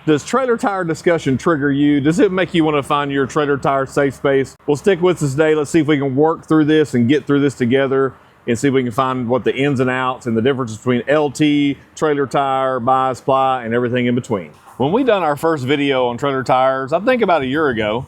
Does trailer tire discussion trigger you? Does it make you want to find your trailer tire safe space? Well, stick with us today. Let's see if we can work through this and get through this together and see if we can find what the ins and outs and the difference between LT, trailer tire, bias ply, and everything in between. When we done our first video on trailer tires, I think about a year ago,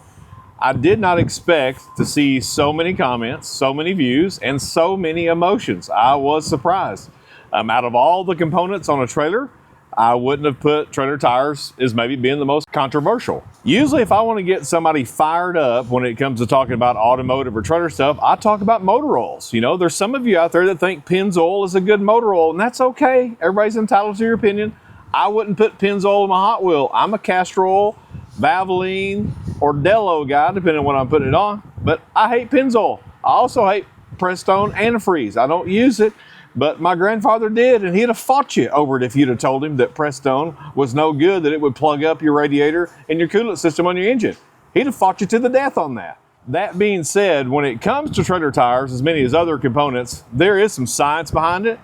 I did not expect to see so many comments, so many views, and so many emotions. I was surprised. Out of all the components on a trailer, I wouldn't have put trailer tires as maybe being the most controversial. Usually if I want to get somebody fired up when it comes to talking about automotive or trailer stuff, I talk about motor oils. You know, there's some of you out there that think Pennzoil is a good motor oil, and that's okay. Everybody's entitled to your opinion. I wouldn't put Pennzoil in my Hot Wheel. I'm a castor oil, Valvoline, or Dello guy, depending on what I'm putting it on. But I hate Pennzoil. I also hate Prestone antifreeze. I don't use it. But my grandfather did, and he'd have fought you over it if you'd have told him that Prestone was no good, that it would plug up your radiator and your coolant system on your engine. He'd have fought you to the death on that. That being said, when it comes to trailer tires, as many as other components, there is some science behind it.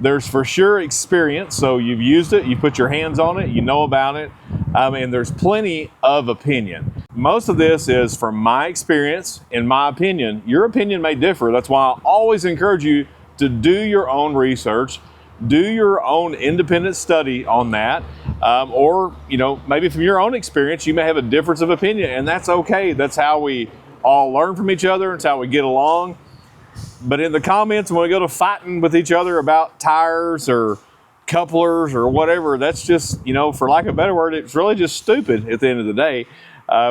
There's for sure experience, so you've used it, you put your hands on it, you know about it, and there's plenty of opinion. Most of this is from my experience, in my opinion. Your opinion may differ. That's why I always encourage you to do your own research, do your own independent study on that, or maybe from your own experience you may have a difference of opinion, and that's okay. That's how we all learn from each other. It's how we get along. But in the comments, when we go to fighting with each other about tires or couplers or whatever, that's just, for lack of a better word, it's really just stupid at the end of the day.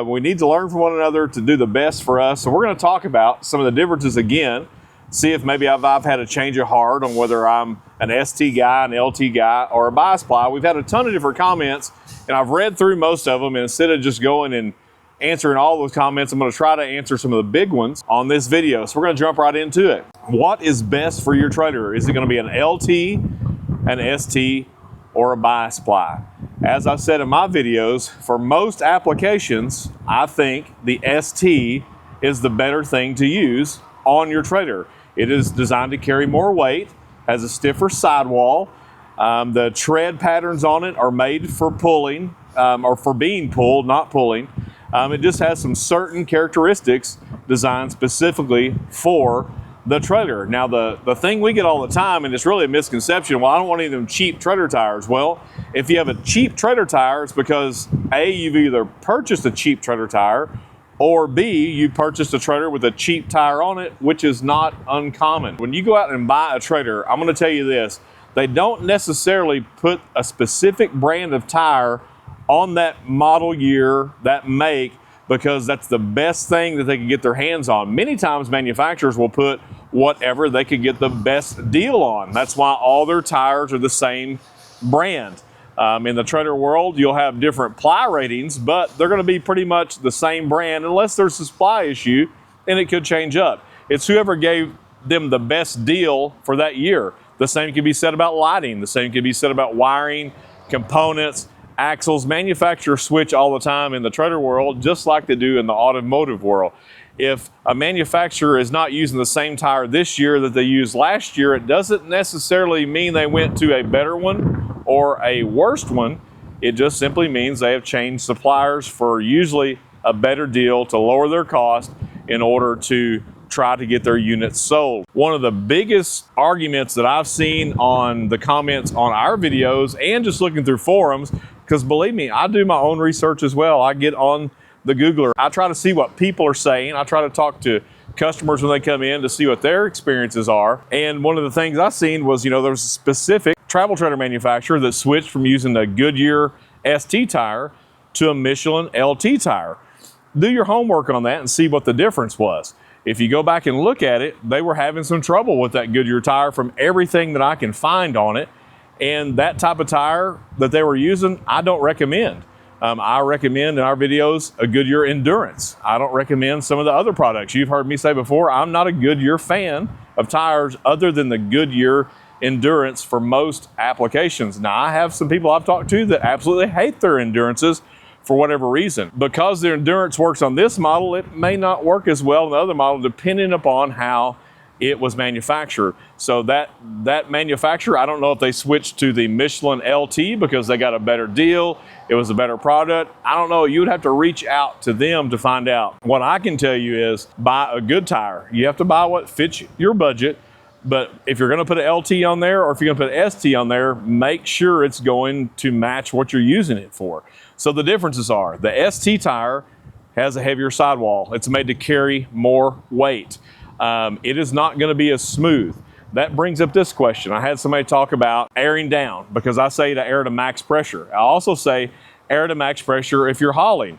We need to learn from one another to do the best for us. So we're going to talk about some of the differences again. See if maybe I've had a change of heart on whether I'm an ST guy, an LT guy, or a bias ply. We've had a ton of different comments, and I've read through most of them, and instead of just going and answering all those comments, I'm going to try to answer some of the big ones on this video. So we're going to jump right into it. What is best for your trailer? Is it going to be an LT, an ST, or a bias ply? As I've said in my videos, for most applications, I think the ST is the better thing to use on your trailer. It is designed to carry more weight, has a stiffer sidewall. The tread patterns on it are made for pulling, or for being pulled, not pulling. It just has some certain characteristics designed specifically for the trailer. Now, the thing we get all the time, and it's really a misconception, well, I don't want any of them cheap trailer tires. Well, if you have a cheap trailer tire, it's because A, you've either purchased a cheap trailer tire, or B, you purchased a trailer with a cheap tire on it, which is not uncommon. When you go out and buy a trailer, I'm going to tell you this, they don't necessarily put a specific brand of tire on that model year, that make, because that's the best thing that they can get their hands on. Many times manufacturers will put whatever they could get the best deal on. That's why all their tires are the same brand. In the trailer world, you'll have different ply ratings, but they're going to be pretty much the same brand unless there's a supply issue, and it could change up. It's whoever gave them the best deal for that year. The same can be said about lighting. The same can be said about wiring, components, axles. Manufacturers switch all the time in the trailer world, just like they do in the automotive world. If a manufacturer is not using the same tire this year that they used last year, it doesn't necessarily mean they went to a better one or a worst one. It just simply means they have changed suppliers for usually a better deal to lower their cost in order to try to get their units sold. One of the biggest arguments that I've seen on the comments on our videos and just looking through forums, because believe me, I do my own research as well. I get on the Googler. I try to see what people are saying. I try to talk to customers when they come in to see what their experiences are. And one of the things I've seen was, there was a specific travel trailer manufacturer that switched from using a Goodyear ST tire to a Michelin LT tire. Do your homework on that and see what the difference was. If you go back and look at it, they were having some trouble with that Goodyear tire from everything that I can find on it. And that type of tire that they were using, I don't recommend. I recommend in our videos a Goodyear Endurance. I don't recommend some of the other products. You've heard me say before, I'm not a Goodyear fan of tires other than the Goodyear Endurance for most applications. Now, I have some people I've talked to that absolutely hate their Endurances for whatever reason. Because their Endurance works on this model, it may not work as well in the other model depending upon how it was manufactured. So that manufacturer, I don't know if they switched to the Michelin LT because they got a better deal, it was a better product. I don't know, you would have to reach out to them to find out. What I can tell you is buy a good tire. You have to buy what fits your budget, but if you're gonna put an LT on there or if you're gonna put an ST on there, make sure it's going to match what you're using it for. So the differences are, the ST tire has a heavier sidewall. It's made to carry more weight. It is not going to be as smooth. That brings up this question. I had somebody talk about airing down because I say to air to max pressure. I also say air to max pressure if you're hauling.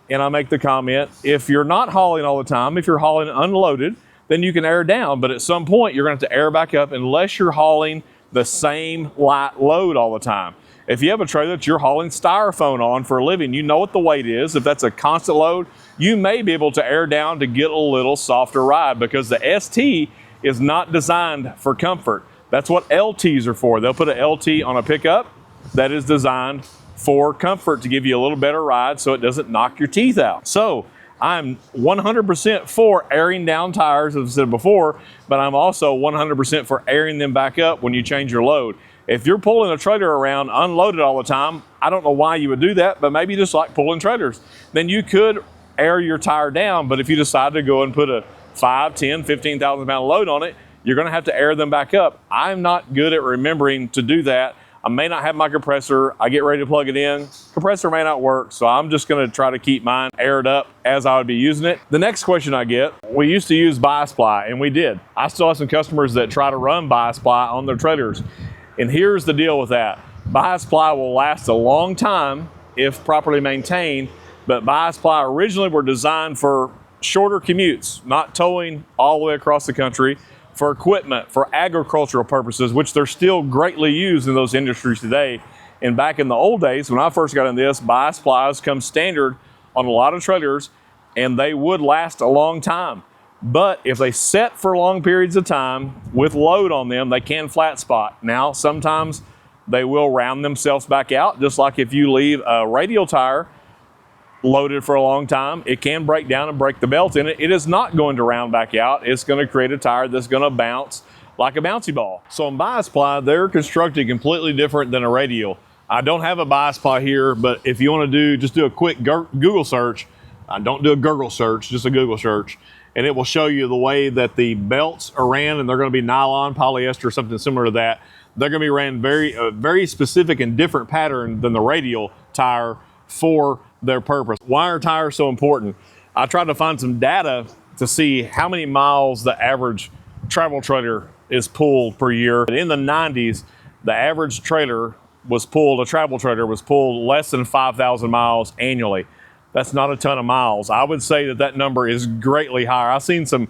And I make the comment, if you're not hauling all the time, if you're hauling unloaded, then you can air down. But at some point, you're going to have to air back up unless you're hauling the same light load all the time. If you have a trailer that you're hauling styrofoam on for a living, you know what the weight is. If that's a constant load, you may be able to air down to get a little softer ride because the ST is not designed for comfort. That's what LTs are for. They'll put an LT on a pickup that is designed for comfort to give you a little better ride so it doesn't knock your teeth out. So I'm 100% for airing down tires, as I said before, but I'm also 100% for airing them back up when you change your load. If you're pulling a trailer around unloaded all the time, I don't know why you would do that, but maybe you just like pulling trailers. Then you could air your tire down, but if you decide to go and put a 5, 10, 15,000 pound load on it, you're gonna have to air them back up. I'm not good at remembering to do that. I may not have my compressor. I get ready to plug it in. Compressor may not work, so I'm just gonna try to keep mine aired up as I would be using it. The next question I get, we used to use bias ply, and we did. I still have some customers that try to run bias ply on their trailers. And here's the deal with that. Bias ply will last a long time if properly maintained, but bias ply originally were designed for shorter commutes, not towing all the way across the country, for equipment, for agricultural purposes, which they're still greatly used in those industries today. And back in the old days, when I first got in this, bias plies come standard on a lot of trailers, and they would last a long time. But if they set for long periods of time with load on them, they can flat spot. Now, sometimes they will round themselves back out, just like if you leave a radial tire loaded for a long time, it can break down and break the belt in it. It is not going to round back out. It's going to create a tire that's going to bounce like a bouncy ball. So in bias ply, they're constructed completely different than a radial. I don't have a bias ply here, but if you want to do, just do a quick Google search. Don't do a Google search, just a Google search. And it will show you the way that the belts are ran, and they're going to be nylon, polyester, something similar to that. They're going to be ran very specific and different pattern than the radial tire for their purpose. Why are tires so important? I tried to find some data to see how many miles the average travel trailer is pulled per year. In the 90s, the average travel trailer was pulled less than 5,000 miles annually. That's not a ton of miles. I would say that number is greatly higher. I've seen some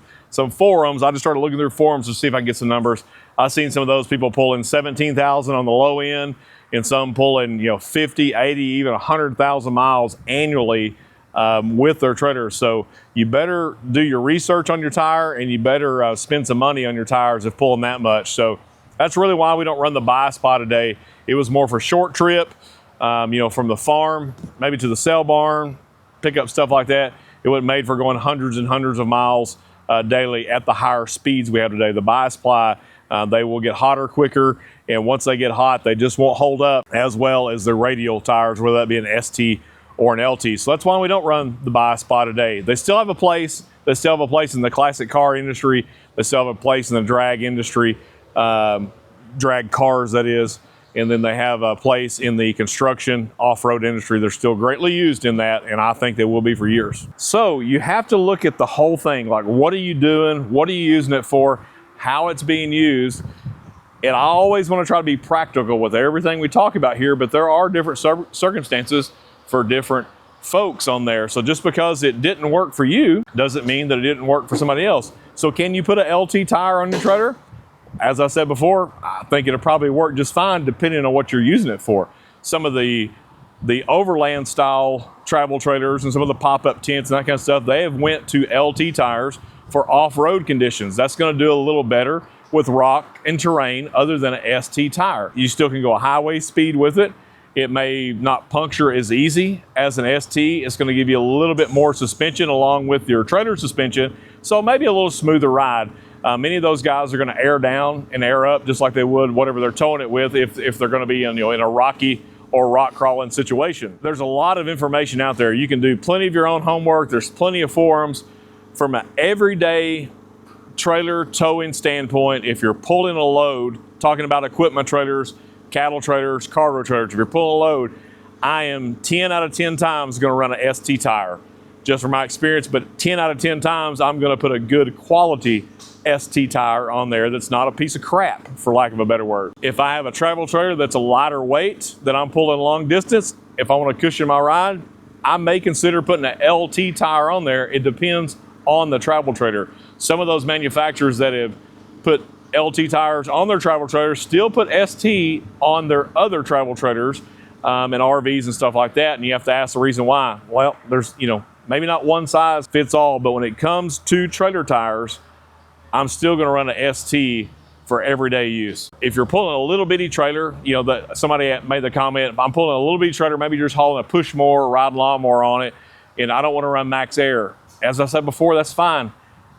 forums. I just started looking through forums to see if I can get some numbers. I've seen some of those people pulling 17,000 on the low end, and some pulling 50, 80, even 100,000 miles annually with their trailers. So you better do your research on your tire, and you better spend some money on your tires if pulling that much. So that's really why we don't run the bias ply today. It was more for short trip, from the farm maybe to the sale barn, pick up stuff like that. It wasn't made for going hundreds and hundreds of miles daily at the higher speeds we have today. The bias ply, they will get hotter quicker, and once they get hot, they just won't hold up as well as the radial tires, whether that be an ST or an LT. So that's why we don't run the bias ply today. They still have a place. They still have a place in the classic car industry. They still have a place in the drag industry, drag cars, that is. And then they have a place in the construction off-road industry. They're still greatly used in that, and I think they will be for years. So you have to look at the whole thing. Like, what are you doing? What are you using it for? How it's being used. And I always want to try to be practical with everything we talk about here, but there are different circumstances for different folks on there. So just because it didn't work for you doesn't mean that it didn't work for somebody else. So can you put an LT tire on your trailer? As I said before, I think it'll probably work just fine depending on what you're using it for. Some of the overland style travel trailers and some of the pop-up tents and that kind of stuff, they have went to LT tires for off-road conditions. That's going to do a little better with rock and terrain other than an ST tire. You still can go a highway speed with it. It may not puncture as easy as an ST. It's going to give you a little bit more suspension along with your trailer suspension, so maybe a little smoother ride. Many of those guys are going to air down and air up just like they would whatever they're towing it with if they're going to be in, in a rocky or rock crawling situation. There's a lot of information out there. You can do plenty of your own homework. There's plenty of forums. From an everyday trailer towing standpoint, if you're pulling a load, talking about equipment trailers, cattle trailers, cargo trailers, if you're pulling a load, I am 10 out of 10 times going to run an ST tire, just from my experience, but 10 out of 10 times I'm going to put a good quality ST tire on there that's not a piece of crap, for lack of a better word. If I have a travel trailer that's a lighter weight that I'm pulling long distance, if I want to cushion my ride, I may consider putting an LT tire on there. It depends on the travel trailer. Some of those manufacturers that have put LT tires on their travel trailers still put ST on their other travel trailers and RVs and stuff like that, and you have to ask the reason why. Well, there's, maybe not one size fits all, but when it comes to trailer tires, I'm still going to run an ST for everyday use. If you're pulling a little bitty trailer, somebody made the comment, if I'm pulling a little bitty trailer, maybe you're just hauling a push mower, ride lawnmower on it, and I don't want to run max air. As I said before, that's fine.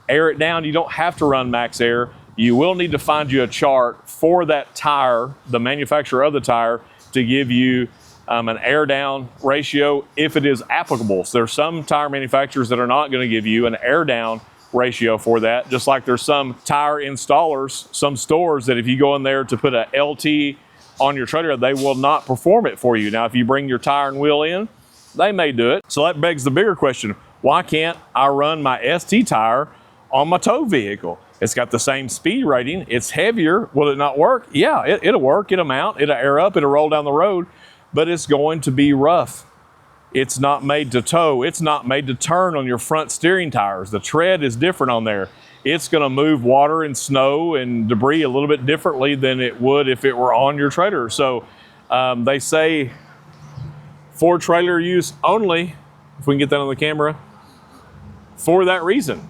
Air it down. You don't have to run max air. You will need to find you a chart for that tire, the manufacturer of the tire, to give you an air down ratio if it is applicable. So there's some tire manufacturers that are not going to give you an air down ratio for that, just like there's some tire installers, some stores that if you go in there to put a LT on your trailer, they will not perform it for you. Now, if you bring your tire and wheel in, they may do it. So that begs the bigger question, why can't I run my ST tire on my tow vehicle? It's got the same speed rating, it's heavier. Will it not work? Yeah, it'll work, it'll mount, it'll air up, it'll roll down the road, but it's going to be rough. It's not made to tow. It's not made to turn on your front steering tires. The tread is different on there. It's going to move water and snow and debris a little bit differently than it would if it were on your trailer. So they say for trailer use only, if we can get that on the camera, for that reason.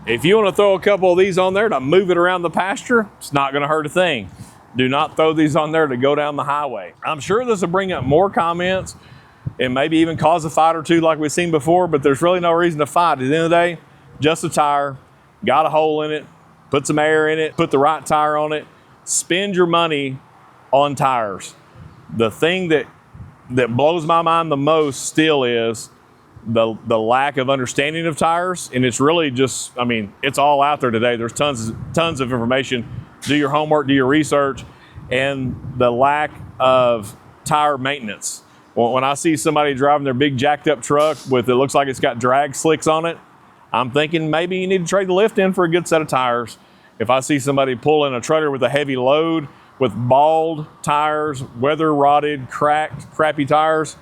If you want to throw a couple of these on there to move it around the pasture, it's not going to hurt a thing. Do not throw these on there to go down the highway. I'm sure this will bring up more comments and maybe even cause a fight or two like we've seen before, but there's really no reason to fight. At the end of the day, just a tire, got a hole in it, put some air in it, put the right tire on it, spend your money on tires. The thing that blows my mind the most still is the lack of understanding of tires, and it's really just, it's all out there today. There's tons of information. Do your homework, do your research, and the lack of tire maintenance. When I see somebody driving their big jacked up truck with, it looks like it's got drag slicks on it, I'm thinking maybe you need to trade the lift in for a good set of tires. If I see somebody pulling a trailer with a heavy load with bald tires, weather rotted, cracked, crappy tires,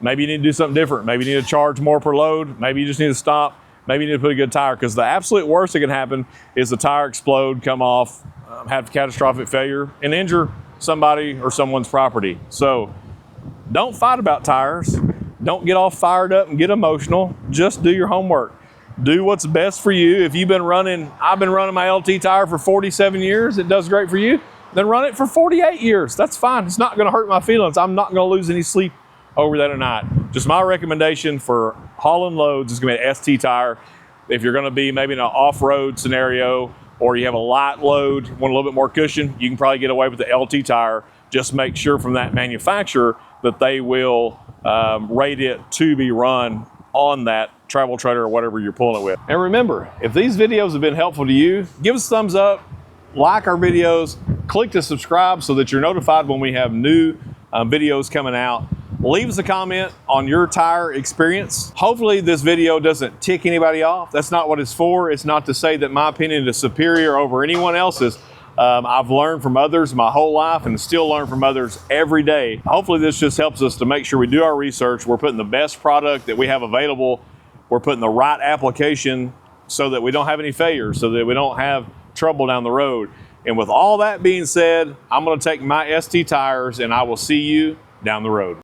maybe you need to do something different. Maybe you need to charge more per load. Maybe you just need to stop. Maybe you need to put a good tire, because the absolute worst that can happen is the tire explode, come off, have catastrophic failure, and injure somebody or someone's property. So don't fight about tires. Don't get all fired up and get emotional. Just do your homework. Do what's best for you. If I've been running my LT tire for 47 years, it does great for you, then run it for 48 years. That's fine. It's not going to hurt my feelings. I'm not going to lose any sleep over that tonight. Just my recommendation for hauling loads is going to be an ST tire. If you're going to be maybe in an off-road scenario, or you have a light load, want a little bit more cushion, you can probably get away with the LT tire. Just make sure from that manufacturer that they will rate it to be run on that travel trailer or whatever you're pulling it with. And remember, if these videos have been helpful to you, give us a thumbs up, like our videos, click to subscribe so that you're notified when we have new videos coming out. Leave us a comment on your tire experience. Hopefully this video doesn't tick anybody off. That's not what it's for. It's not to say that my opinion is superior over anyone else's. I've learned from others my whole life and still learn from others every day. Hopefully this just helps us to make sure we do our research. We're putting the best product that we have available. We're putting the right application so that we don't have any failures, so that we don't have trouble down the road. And with all that being said, I'm going to take my ST tires and I will see you down the road.